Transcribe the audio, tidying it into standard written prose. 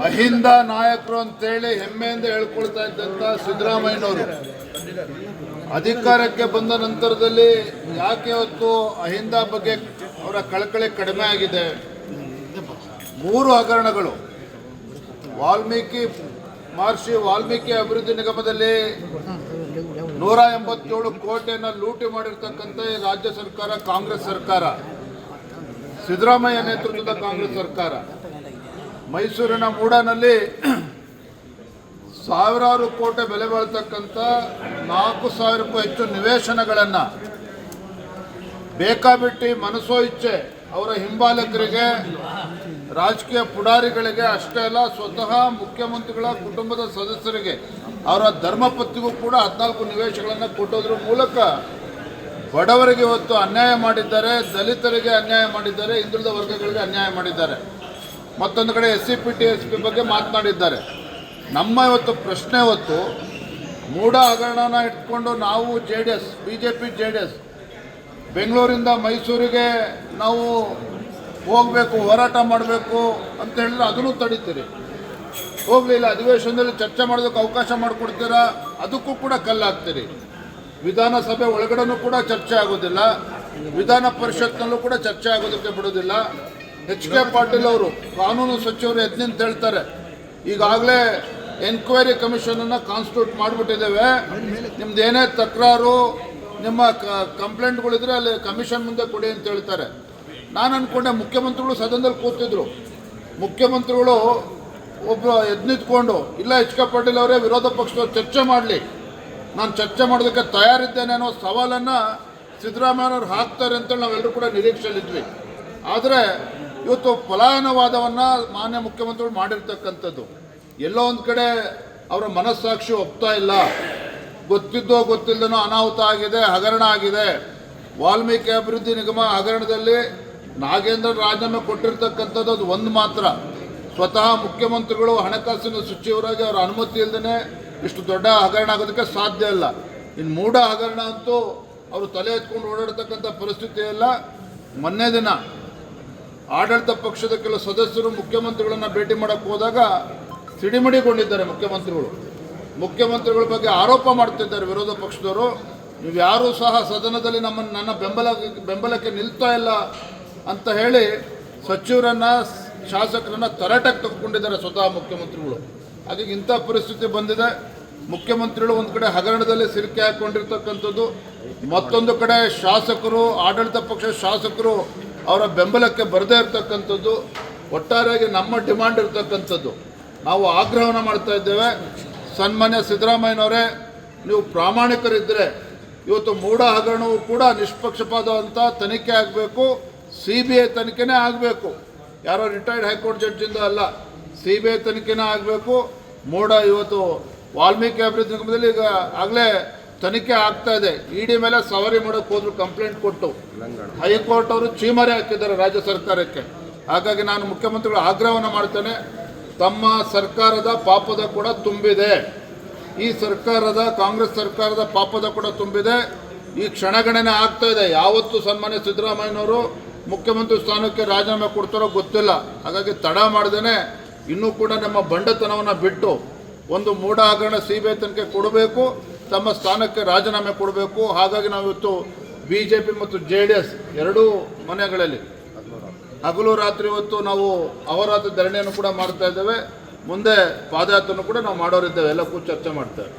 ಅಹಿಂದ ನಾಯಕರು ಅಂತೇಳಿ ಹೆಮ್ಮೆಯಿಂದ ಹೇಳ್ಕೊಳ್ತಾ ಇದ್ದಂಥ ಸಿದ್ದರಾಮಯ್ಯನವರು ಅಧಿಕಾರಕ್ಕೆ ಬಂದ ನಂತರದಲ್ಲಿ ಯಾಕೆ ಇವತ್ತು ಅಹಿಂದ ಬಗ್ಗೆ ಅವರ ಕಳಕಳಿ ಕಡಿಮೆ ಆಗಿದೆ? 3 ಹಗರಣಗಳು, ಮಹರ್ಷಿ ವಾಲ್ಮೀಕಿ ಅಭಿವೃದ್ಧಿ ನಿಗಮದಲ್ಲಿ 187 ಕೋಟಿಯನ್ನು ಲೂಟಿ ಮಾಡಿರ್ತಕ್ಕಂಥ ರಾಜ್ಯ ಸರ್ಕಾರ, ಕಾಂಗ್ರೆಸ್ ಸರ್ಕಾರ, ಸಿದ್ದರಾಮಯ್ಯ ನೇತೃತ್ವದ ಕಾಂಗ್ರೆಸ್ ಸರ್ಕಾರ. ಮೈಸೂರಿನ ಮೂಡನಲ್ಲಿ ಸಾವಿರಾರು ಕೋಟಿ ಬೆಲೆ ಬಾಳ್ತಕ್ಕಂಥ 4,000ಕ್ಕೂ ಹೆಚ್ಚು ನಿವೇಶನಗಳನ್ನು ಬೇಕಾಬಿಟ್ಟಿ ಮನಸೋ ಇಚ್ಛೆ ಅವರ ಹಿಂಬಾಲಕರಿಗೆ, ರಾಜಕೀಯ ಪುಡಾರಿಗಳಿಗೆ ಅಷ್ಟೇ ಅಲ್ಲ, ಸ್ವತಃ ಮುಖ್ಯಮಂತ್ರಿಗಳ ಕುಟುಂಬದ ಸದಸ್ಯರಿಗೆ, ಅವರ ಧರ್ಮಪತ್ನಿಗೂ ಕೂಡ 14 ನಿವೇಶನಗಳನ್ನು ಕೊಟ್ಟೋದ್ರ ಮೂಲಕ ಬಡವರಿಗೆ ಇವತ್ತು ಅನ್ಯಾಯ ಮಾಡಿದ್ದಾರೆ, ದಲಿತರಿಗೆ ಅನ್ಯಾಯ ಮಾಡಿದ್ದಾರೆ, ಹಿಂದುಳಿದ ವರ್ಗಗಳಿಗೆ ಅನ್ಯಾಯ ಮಾಡಿದ್ದಾರೆ. ಮತ್ತೊಂದು ಕಡೆ SCP TSP ಬಗ್ಗೆ ಮಾತನಾಡಿದ್ದಾರೆ. ನಮ್ಮ ಇವತ್ತು ಪ್ರಶ್ನೆ ಇವತ್ತು ಮೂಢ ಹಗರಣನ ಇಟ್ಕೊಂಡು ನಾವು BJP JDS ಬೆಂಗಳೂರಿಂದ ಮೈಸೂರಿಗೆ ನಾವು ಹೋಗಬೇಕು, ಹೋರಾಟ ಮಾಡಬೇಕು ಅಂತ ಹೇಳಿದ್ರೆ ಅದನ್ನು ತಡೀತೀರಿ. ಹೋಗಲಿಲ್ಲ, ಅಧಿವೇಶನದಲ್ಲಿ ಚರ್ಚೆ ಮಾಡೋದಕ್ಕೆ ಅವಕಾಶ ಮಾಡಿಕೊಡ್ತೀರಾ, ಅದಕ್ಕೂ ಕೂಡ ಕಲ್ಲಾಗ್ತೀರಿ. ವಿಧಾನಸಭೆ ಒಳಗಡೆನೂ ಕೂಡ ಚರ್ಚೆ ಆಗೋದಿಲ್ಲ, ವಿಧಾನ ಪರಿಷತ್ನಲ್ಲೂ ಕೂಡ ಚರ್ಚೆ ಆಗೋದಕ್ಕೆ ಬಿಡೋದಿಲ್ಲ. HK ಪಾಟೀಲ್ ಅವರು ಕಾನೂನು ಸಚಿವರು ಎದ್ದು ನಿಂತು ಹೇಳ್ತಾರೆ, ಈಗಾಗಲೇ ಎನ್ಕ್ವೈರಿ ಕಮಿಷನನ್ನು ಕಾನ್ಸ್ಟಿಟ್ಯೂಟ್ ಮಾಡಿಬಿಟ್ಟಿದ್ದೇವೆ, ನಿಮ್ದು ಏನೇ ತಕರಾರು, ನಿಮ್ಮ ಕಂಪ್ಲೇಂಟ್ಗಳಿದ್ರೆ ಅಲ್ಲಿ ಕಮಿಷನ್ ಮುಂದೆ ಕೊಡಿ ಅಂತ ಹೇಳ್ತಾರೆ. ನಾನು ಅಂದ್ಕೊಂಡೆ ಮುಖ್ಯಮಂತ್ರಿಗಳು ಸದನದಲ್ಲಿ ಕೂತಿದ್ರು, ಮುಖ್ಯಮಂತ್ರಿಗಳು ಒಬ್ಬರು ಎದ್ದು ನಿಂತ್ಕೊಂಡು ಇಲ್ಲ HK ಪಾಟೀಲ್ ಅವರೇ ವಿರೋಧ ಪಕ್ಷದವ್ರು ಚರ್ಚೆ ಮಾಡಲಿ, ನಾನು ಚರ್ಚೆ ಮಾಡೋದಕ್ಕೆ ತಯಾರಿದ್ದೇನೆ ಅನ್ನೋ ಸವಾಲನ್ನು ಸಿದ್ದರಾಮಯ್ಯನವ್ರು ಹಾಕ್ತಾರೆ ಅಂತೇಳಿ ನಾವೆಲ್ಲರೂ ಕೂಡ ನಿರೀಕ್ಷೆಯಲ್ಲಿದ್ವಿ. ಆದರೆ ಇವತ್ತು ಪಲಾಯನವಾದವನ್ನು ಮಾನ್ಯ ಮುಖ್ಯಮಂತ್ರಿಗಳು ಮಾಡಿರ್ತಕ್ಕಂಥದ್ದು ಎಲ್ಲೋ ಒಂದು ಕಡೆ ಅವರ ಮನಸ್ಸಾಕ್ಷಿ ಒಪ್ತಾ ಇಲ್ಲ. ಗೊತ್ತಿದ್ದೋ ಗೊತ್ತಿಲ್ಲದನೋ ಅನಾಹುತ ಆಗಿದೆ, ಹಗರಣ ಆಗಿದೆ. ವಾಲ್ಮೀಕಿ ಅಭಿವೃದ್ಧಿ ನಿಗಮ ಹಗರಣದಲ್ಲಿ ನಾಗೇಂದ್ರ ರಾಜೀನಾಮೆ ಕೊಟ್ಟಿರ್ತಕ್ಕಂಥದ್ದು ಅದು ಒಂದು ಮಾತ್ರ. ಸ್ವತಃ ಮುಖ್ಯಮಂತ್ರಿಗಳು ಹಣಕಾಸಿನ ಸಚಿವರಾಗಿ ಅವರ ಅನುಮತಿ ಇಲ್ಲದೇ ಇಷ್ಟು ದೊಡ್ಡ ಹಗರಣ ಆಗೋದಕ್ಕೆ ಸಾಧ್ಯ ಇಲ್ಲ. ಇನ್ನು ಮೂಢ ಹಗರಣ ಅಂತೂ ಅವರು ತಲೆ ಎತ್ಕೊಂಡು ಓಡಾಡ್ತಕ್ಕಂಥ ಪರಿಸ್ಥಿತಿ ಇಲ್ಲ. ಮೊನ್ನೆ ದಿನ ಆಡಳಿತ ಪಕ್ಷದ ಕೆಲವು ಸದಸ್ಯರು ಮುಖ್ಯಮಂತ್ರಿಗಳನ್ನು ಭೇಟಿ ಮಾಡೋಕ್ಕೆ ಹೋದಾಗ ಸಿಡಿಮಿಡಿಗೊಂಡಿದ್ದಾರೆ. ಮುಖ್ಯಮಂತ್ರಿಗಳ ಬಗ್ಗೆ ಆರೋಪ ಮಾಡ್ತಿದ್ದಾರೆ ವಿರೋಧ ಪಕ್ಷದವರು. ನೀವು ಯಾರೂ ಸಹ ಸದನದಲ್ಲಿ ನನ್ನ ಬೆಂಬಲಕ್ಕೆ ನಿಲ್ತಾ ಇಲ್ಲ ಅಂತ ಹೇಳಿ ಸಚಿವರನ್ನು, ಶಾಸಕರನ್ನು ತರಾಟೆಗೆ ತೆಗೆದುಕೊಂಡಿದ್ದಾರೆ ಸ್ವತಃ ಮುಖ್ಯಮಂತ್ರಿಗಳು. ಹಾಗಾಗಿ ಇಂಥ ಪರಿಸ್ಥಿತಿ ಬಂದಿದೆ. ಮುಖ್ಯಮಂತ್ರಿಗಳು ಒಂದು ಕಡೆ ಹಗರಣದಲ್ಲಿ ಸಿಲುಕಿ ಹಾಕ್ಕೊಂಡಿರ್ತಕ್ಕಂಥದ್ದು, ಮತ್ತೊಂದು ಕಡೆ ಶಾಸಕರು, ಆಡಳಿತ ಪಕ್ಷದ ಶಾಸಕರು ಅವರ ಬೆಂಬಲಕ್ಕೆ ಬರದೇ ಇರತಕ್ಕಂಥದ್ದು. ಒಟ್ಟಾರೆಯಾಗಿ ನಮ್ಮ ಡಿಮಾಂಡ್ ಇರತಕ್ಕಂಥದ್ದು, ನಾವು ಆಗ್ರಹವನ್ನು ಮಾಡ್ತಾ ಇದ್ದೇವೆ. ಸನ್ಮಾನ್ಯ ಸಿದ್ದರಾಮಯ್ಯನವರೇ, ನೀವು ಪ್ರಾಮಾಣಿಕರಿದ್ದರೆ ಇವತ್ತು ಮೂಢ ಹಗರಣವು ಕೂಡ ನಿಷ್ಪಕ್ಷಪಾತವಂತ ತನಿಖೆ ಆಗಬೇಕು, CBI ತನಿಖೆನೇ ಆಗಬೇಕು. ಯಾರೋ ರಿಟೈರ್ಡ್ ಹೈಕೋರ್ಟ್ ಜಡ್ಜಿಂದ ಅಲ್ಲ, CBI ತನಿಖೆನೇ ಆಗಬೇಕು. ಮೂಢ ಇವತ್ತು ವಾಲ್ಮೀಕಿ ಅಭಿವೃದ್ಧಿ ನಿಗಮದಲ್ಲಿ ಈಗ ಆಗಲೇ ತನಿಖೆ ಆಗ್ತಾ ಇದೆ. ED ಮೇಲೆ ಸವಾರಿ ಮಾಡೋಕ್ಕೆ ಹೋದ್ರು, ಕಂಪ್ಲೇಂಟ್ ಕೊಟ್ಟು ಹೈಕೋರ್ಟ್ ಅವರು ಚೀಮಾರಿ ಹಾಕಿದ್ದಾರೆ ರಾಜ್ಯ ಸರ್ಕಾರಕ್ಕೆ. ಹಾಗಾಗಿ ನಾನು ಮುಖ್ಯಮಂತ್ರಿಗಳು ಆಗ್ರಹವನ್ನು ಮಾಡ್ತೇನೆ, ತಮ್ಮ ಸರ್ಕಾರದ ಪಾಪದ ಕೂಡ ತುಂಬಿದೆ, ಈ ಸರ್ಕಾರದ ಕಾಂಗ್ರೆಸ್ ಸರ್ಕಾರದ ಪಾಪದ ಕೂಡ ತುಂಬಿದೆ. ಈ ಕ್ಷಣಗಣನೆ ಆಗ್ತಾ ಇದೆ. ಯಾವತ್ತು ಸನ್ಮಾನ್ಯ ಸಿದ್ದರಾಮಯ್ಯನವರು ಮುಖ್ಯಮಂತ್ರಿ ಸ್ಥಾನಕ್ಕೆ ರಾಜೀನಾಮೆ ಕೊಡ್ತಾರೋ ಗೊತ್ತಿಲ್ಲ. ಹಾಗಾಗಿ ತಡ ಮಾಡ್ದೇನೆ ಇನ್ನೂ ಕೂಡ ನಮ್ಮ ಬಂಡತನವನ್ನು ಬಿಟ್ಟು ಒಂದು ಮೂಢ ಹಗರಣ CBI ತನಿಖೆ ಕೊಡಬೇಕು, ತಮ್ಮ ಸ್ಥಾನಕ್ಕೆ ರಾಜೀನಾಮೆ ಕೊಡಬೇಕು. ಹಾಗಾಗಿ ನಾವು ಇವತ್ತು BJP ಮತ್ತು JDS ಎರಡೂ ಮನೆಗಳಲ್ಲಿ ಹಗಲು ರಾತ್ರಿ ಇವತ್ತು ನಾವು ಅಹೋರಾತ್ರಿ ಧರಣಿಯನ್ನು ಕೂಡ ಮಾಡ್ತಾ ಇದ್ದೇವೆ. ಮುಂದೆ ಪಾದಯಾತ್ರೆಯನ್ನು ಕೂಡ ನಾವು ಮಾಡೋರಿದ್ದೇವೆ, ಎಲ್ಲಕ್ಕೂ ಚರ್ಚೆ ಮಾಡ್ತೇವೆ.